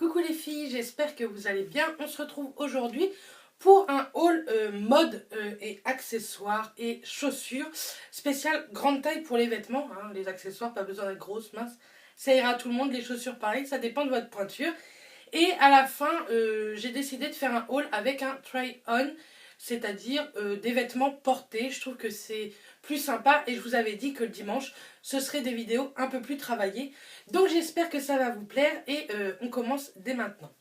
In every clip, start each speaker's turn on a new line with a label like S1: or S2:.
S1: Coucou les filles, j'espère que vous allez bien. On se retrouve aujourd'hui pour un haul mode et accessoires et chaussures spécial grande taille pour les vêtements. Hein. Les accessoires, pas besoin d'être grosses, minces. Ça ira à tout le monde, les chaussures pareil, ça dépend de votre pointure. Et à la fin, j'ai décidé de faire un haul avec un try-on, c'est-à-dire des vêtements portés. Je trouve que c'est plus sympa et je vous avais dit que le dimanche, ce serait des vidéos un peu plus travaillées. Donc j'espère que ça va vous plaire et on commence dès maintenant.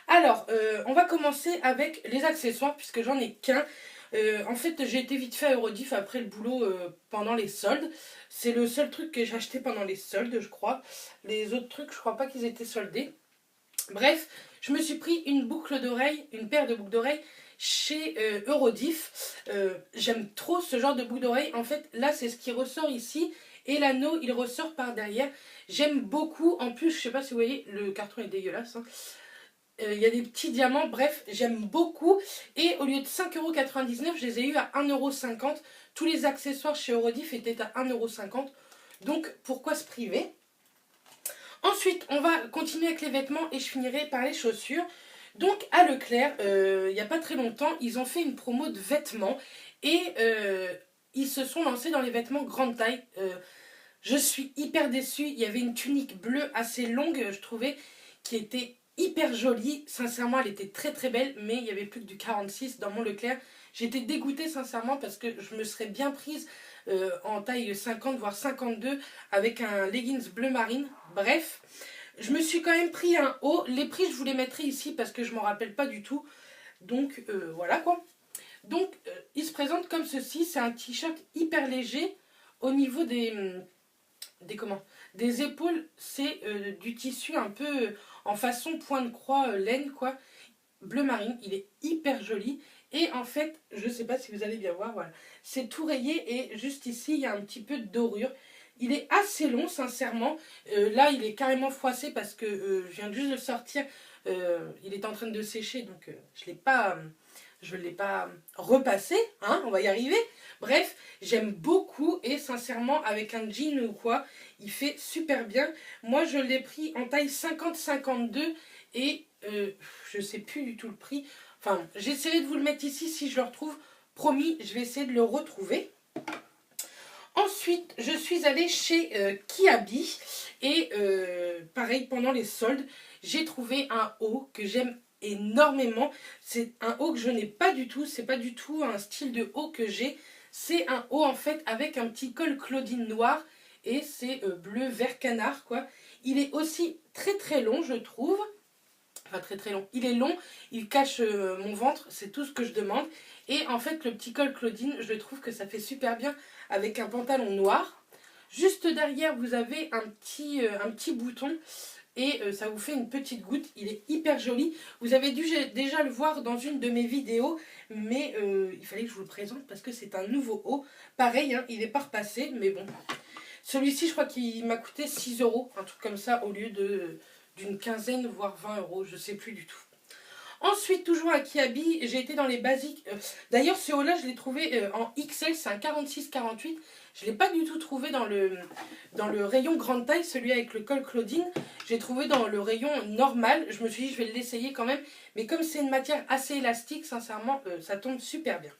S1: Alors, on va commencer avec les accessoires puisque j'en ai qu'un. En fait, j'ai été vite fait à Eurodiff après le boulot pendant les soldes. C'est le seul truc que j'ai acheté pendant les soldes, je crois. Les autres trucs, je crois pas qu'ils étaient soldés. Bref, je me suis pris une boucle d'oreille, une paire de boucles d'oreilles chez Eurodiff. J'aime trop ce genre de boucle d'oreille. En fait, là, c'est ce qui ressort ici. Et l'anneau, il ressort par derrière. J'aime beaucoup. En plus, je sais pas si vous voyez, le carton est dégueulasse. Hein. Il y a des petits diamants. Bref, j'aime beaucoup. Et au lieu de 5,99 €, je les ai eu à 1,50 €. Tous les accessoires chez Eurodiff étaient à 1,50 €. Donc, pourquoi se priver ? Ensuite, on va continuer avec les vêtements et je finirai par les chaussures. Donc, à Leclerc, il n'y a pas très longtemps, ils ont fait une promo de vêtements et ils se sont lancés dans les vêtements grande taille. Je suis hyper déçue. Il y avait une tunique bleue assez longue, je trouvais, qui était hyper jolie. Sincèrement, elle était très très belle, mais il n'y avait plus que du 46 dans mon Leclerc. J'étais dégoûtée sincèrement parce que je me serais bien prise en taille 50 voire 52 avec un leggings bleu marine. Bref, je me suis quand même pris un haut. Les prix, je vous les mettrai ici parce que je m'en rappelle pas du tout. Donc voilà quoi. Donc il se présente comme ceci. C'est un t-shirt hyper léger. Au niveau des épaules, c'est du tissu un peu en façon point de croix laine quoi. Bleu marine, il est hyper joli. Et en fait, je ne sais pas si vous allez bien voir, voilà. C'est tout rayé et juste ici, il y a un petit peu de dorure. Il est assez long, sincèrement. Là, il est carrément froissé parce que je viens juste de le sortir. Il est en train de sécher, donc je ne l'ai pas repassé. Hein, on va y arriver. Bref, j'aime beaucoup et sincèrement, avec un jean ou quoi, il fait super bien. Moi, je l'ai pris en taille 50-52 et je ne sais plus du tout le prix. Enfin, j'essaierai de vous le mettre ici si je le retrouve. Promis, je vais essayer de le retrouver. Ensuite, je suis allée chez Kiabi. Et pareil, pendant les soldes, j'ai trouvé un haut que j'aime énormément. C'est un haut que je n'ai pas du tout. C'est pas du tout un style de haut que j'ai. C'est un haut en fait avec un petit col Claudine noir. Et c'est bleu vert canard quoi. Il est aussi très très long je trouve. Enfin très très long. Il est long, il cache mon ventre, c'est tout ce que je demande. Et en fait le petit col Claudine, je trouve que ça fait super bien avec un pantalon noir. Juste derrière vous avez un petit bouton et ça vous fait une petite goutte. Il est hyper joli. Vous avez dû déjà le voir dans une de mes vidéos, mais il fallait que je vous le présente parce que c'est un nouveau haut. Pareil, hein, il n'est pas repassé, mais bon. Celui-ci je crois qu'il m'a coûté 6 €, un truc comme ça au lieu d'une quinzaine voire 20 €, je sais plus du tout. Ensuite, toujours à Kiabi, j'ai été dans les basiques. D'ailleurs, ce haut-là, je l'ai trouvé en XL, c'est un 46-48. Je ne l'ai pas du tout trouvé dans le rayon grande taille, celui avec le col Claudine. J'ai trouvé dans le rayon normal. Je me suis dit, je vais l'essayer quand même. Mais comme c'est une matière assez élastique, sincèrement, ça tombe super bien.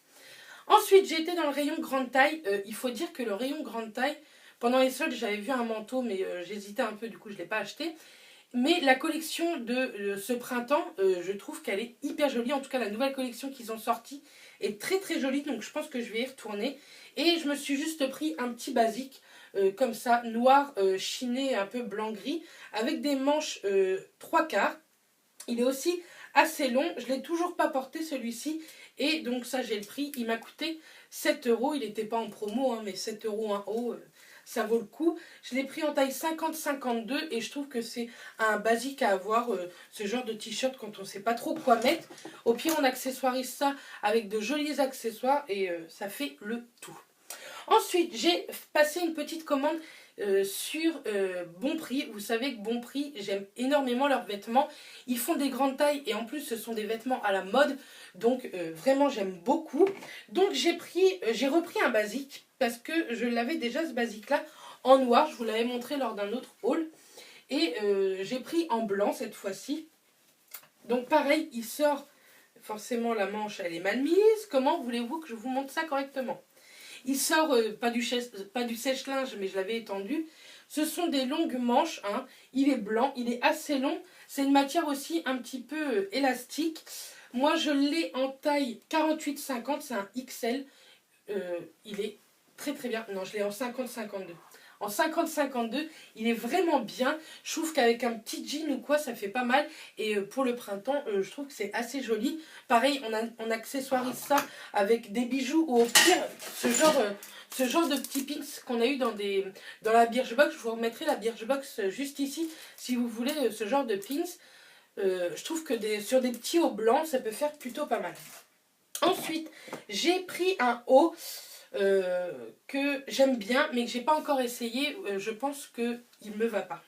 S1: Ensuite, j'ai été dans le rayon grande taille. Il faut dire que le rayon grande taille, pendant les soldes, j'avais vu un manteau, mais j'hésitais un peu, du coup, je ne l'ai pas acheté. Mais la collection de ce printemps, je trouve qu'elle est hyper jolie. En tout cas, la nouvelle collection qu'ils ont sortie est très très jolie. Donc je pense que je vais y retourner. Et je me suis juste pris un petit basique, comme ça, noir, chiné, un peu blanc-gris, avec des manches 3/4. Il est aussi assez long. Je ne l'ai toujours pas porté celui-ci. Et donc ça, j'ai le prix. Il m'a coûté 7 €. Il n'était pas en promo, hein, mais 7 € un haut. Ça vaut le coup. Je l'ai pris en taille 50-52 et je trouve que c'est un basique à avoir, ce genre de t-shirt quand on ne sait pas trop quoi mettre. Au pire, on accessoirise ça avec de jolis accessoires et ça fait le tout. Ensuite, j'ai passé une petite commande sur Bonprix. Vous savez que Bonprix, j'aime énormément leurs vêtements. Ils font des grandes tailles et en plus, ce sont des vêtements à la mode. Donc, vraiment, j'aime beaucoup. Donc, j'ai repris un basique parce que je l'avais déjà ce basique-là en noir. Je vous l'avais montré lors d'un autre haul. Et j'ai pris en blanc cette fois-ci. Donc pareil, il sort, forcément la manche elle est mal mise. Comment voulez-vous que je vous montre ça correctement? Il sort pas du sèche-linge, mais je l'avais étendu. Ce sont des longues manches, hein. Il est blanc, il est assez long. C'est une matière aussi un petit peu élastique. Moi je l'ai en taille 48-50, c'est un XL. Il est très très bien. Non, je l'ai en 50-52. En 50-52, il est vraiment bien. Je trouve qu'avec un petit jean ou quoi, ça fait pas mal. Et pour le printemps, je trouve que c'est assez joli. Pareil, on accessoirise ça avec des bijoux ou au pire, ce genre de petits pins qu'on a eu dans la Birchbox. Je vous remettrai la Birchbox juste ici si vous voulez ce genre de pins. Je trouve que sur des petits hauts blancs, ça peut faire plutôt pas mal. Ensuite, j'ai pris un haut que j'aime bien, mais que j'ai pas encore essayé. Je pense qu'il ne me va pas.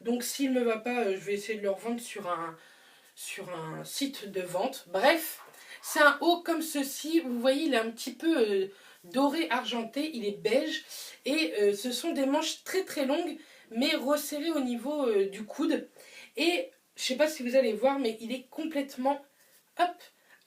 S1: Donc s'il ne me va pas, je vais essayer de le revendre sur un site de vente. Bref, c'est un haut comme ceci. Vous voyez, il est un petit peu doré argenté. Il est beige. Et ce sont des manches très très longues, mais resserrées au niveau du coude. Et je sais pas si vous allez voir, mais il est complètement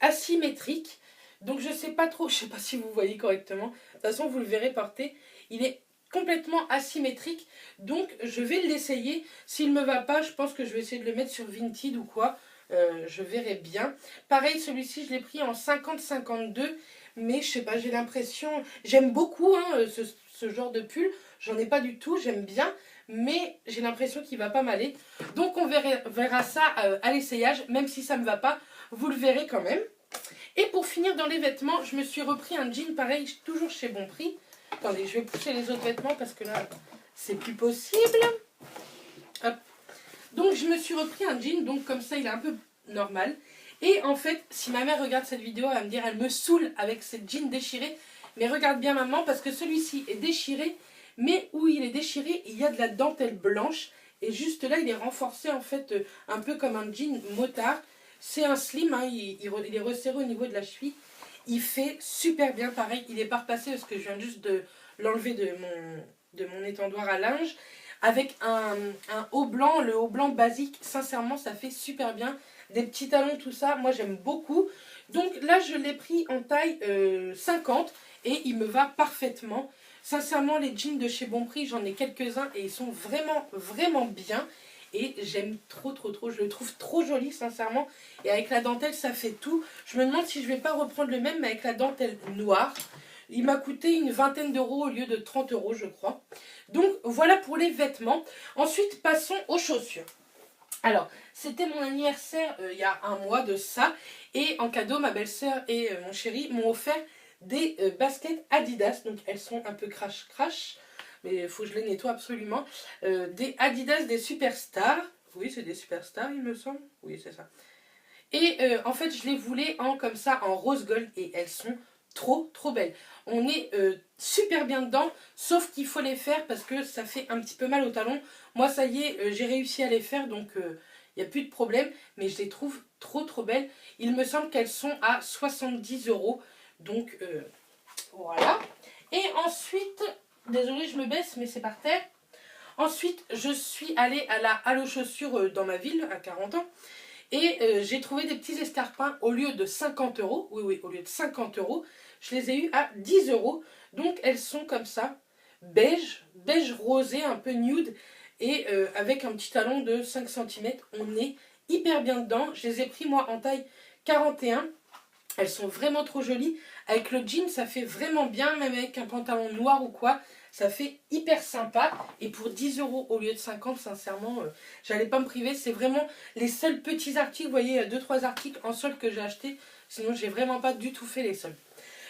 S1: asymétrique. Donc je sais pas trop, je sais pas si vous voyez correctement. De toute façon, vous le verrez porter. Il est complètement asymétrique. Donc je vais l'essayer. S'il ne me va pas, je pense que je vais essayer de le mettre sur Vinted ou quoi. Je verrai bien. Pareil, celui-ci, je l'ai pris en 50-52. Mais je sais pas, j'ai l'impression... J'aime beaucoup hein, ce genre de pull. J'en ai pas du tout, j'aime bien. Mais j'ai l'impression qu'il va pas m'aller. Donc on verra ça à l'essayage. Même si ça ne me va pas, vous le verrez quand même. Et pour finir dans les vêtements, je me suis repris un jean pareil, toujours chez Bon Prix. Attendez, je vais pousser les autres vêtements parce que là, c'est plus possible. Hop. Donc je me suis repris un jean, donc comme ça il est un peu normal. Et en fait, si ma mère regarde cette vidéo, elle va me dire, elle me saoule avec cette jean déchirée. Mais regarde bien maman, parce que celui-ci est déchiré, mais où il est déchiré, il y a de la dentelle blanche. Et juste là, il est renforcé en fait, un peu comme un jean motard. C'est un slim, hein, il est resserré au niveau de la cheville. Il fait super bien, pareil. Il est pas repassé parce que je viens juste de l'enlever de mon étendoir à linge. Avec un haut blanc, le haut blanc basique, sincèrement, ça fait super bien. Des petits talons, tout ça, moi j'aime beaucoup. Donc là, je l'ai pris en taille 50 et il me va parfaitement. Sincèrement, les jeans de chez Bon Prix, j'en ai quelques-uns et ils sont vraiment, vraiment bien. Et j'aime trop, je le trouve trop joli sincèrement. Et avec la dentelle ça fait tout. Je me demande si je vais pas reprendre le même mais avec la dentelle noire. Il m'a coûté une vingtaine d'euros au lieu de 30 euros je crois. Donc voilà pour les vêtements. Ensuite passons aux chaussures. Alors c'était mon anniversaire il y a un mois de ça. Et en cadeau ma belle-sœur et mon chéri m'ont offert des baskets Adidas. Donc elles sont un peu crash. Mais il faut que je les nettoie absolument. Des Adidas, des Superstars. Oui, c'est des Superstars, il me semble. Oui, c'est ça. Et en fait, je les voulais comme ça, en rose gold. Et elles sont trop belles. On est super bien dedans. Sauf qu'il faut les faire parce que ça fait un petit peu mal au talon. Moi, ça y est, j'ai réussi à les faire. Donc, il n'y a plus de problème. Mais je les trouve trop belles. Il me semble qu'elles sont à 70 euros. Donc, voilà. Et ensuite... Désolée, je me baisse, mais c'est par terre. Ensuite, je suis allée à la Halo Chaussures dans ma ville, à 40 ans. Et j'ai trouvé des petits escarpins au lieu de 50 euros. Oui, au lieu de 50 euros. Je les ai eus à 10 euros. Donc, elles sont comme ça, beige rosé, un peu nude. Et avec un petit talon de 5 cm. On est hyper bien dedans. Je les ai pris, moi, en taille 41. Elles sont vraiment trop jolies. Avec le jean, ça fait vraiment bien. Même avec un pantalon noir ou quoi. Ça fait hyper sympa. Et pour 10 euros au lieu de 50, sincèrement, j'allais pas me priver. C'est vraiment les seuls petits articles. Vous voyez, 2-3 articles en solde que j'ai acheté. Sinon, j'ai vraiment pas du tout fait les soldes.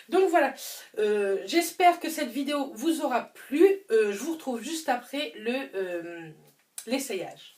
S1: Donc voilà. J'espère que cette vidéo vous aura plu. Je vous retrouve juste après l'essayage.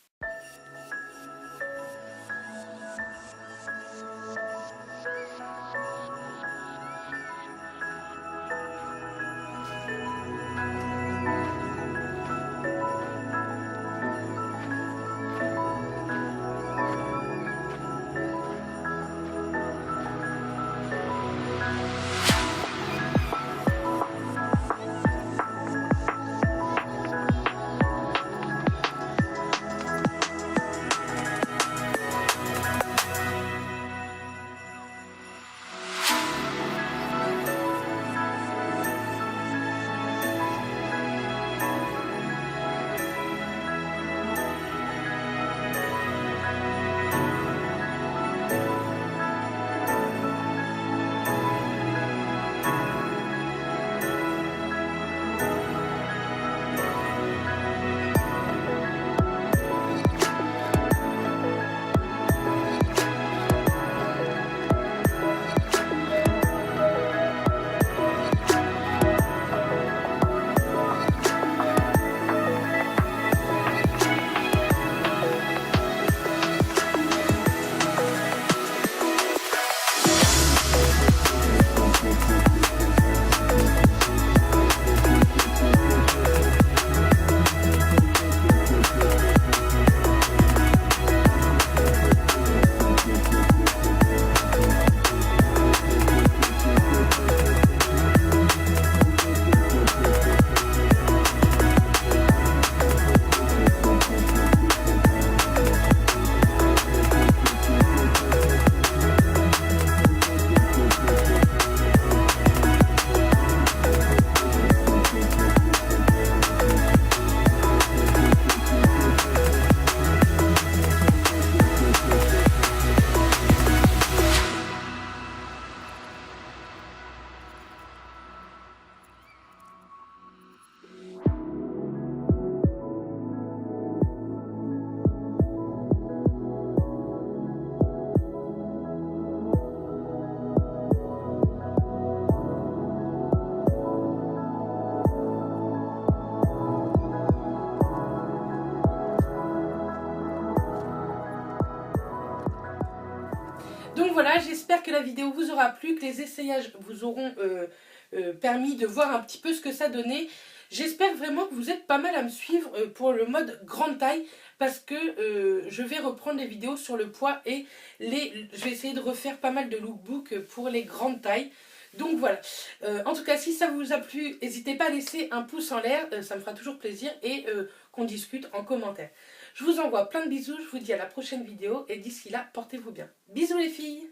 S1: Donc voilà, j'espère que la vidéo vous aura plu, que les essayages vous auront permis de voir un petit peu ce que ça donnait. J'espère vraiment que vous êtes pas mal à me suivre pour le mode grande taille, parce que je vais reprendre les vidéos sur le poids et je vais essayer de refaire pas mal de lookbooks pour les grandes tailles. Donc voilà, en tout cas si ça vous a plu, n'hésitez pas à laisser un pouce en l'air, ça me fera toujours plaisir, et qu'on discute en commentaire. Je vous envoie plein de bisous, je vous dis à la prochaine vidéo et d'ici là, portez-vous bien. Bisous les filles!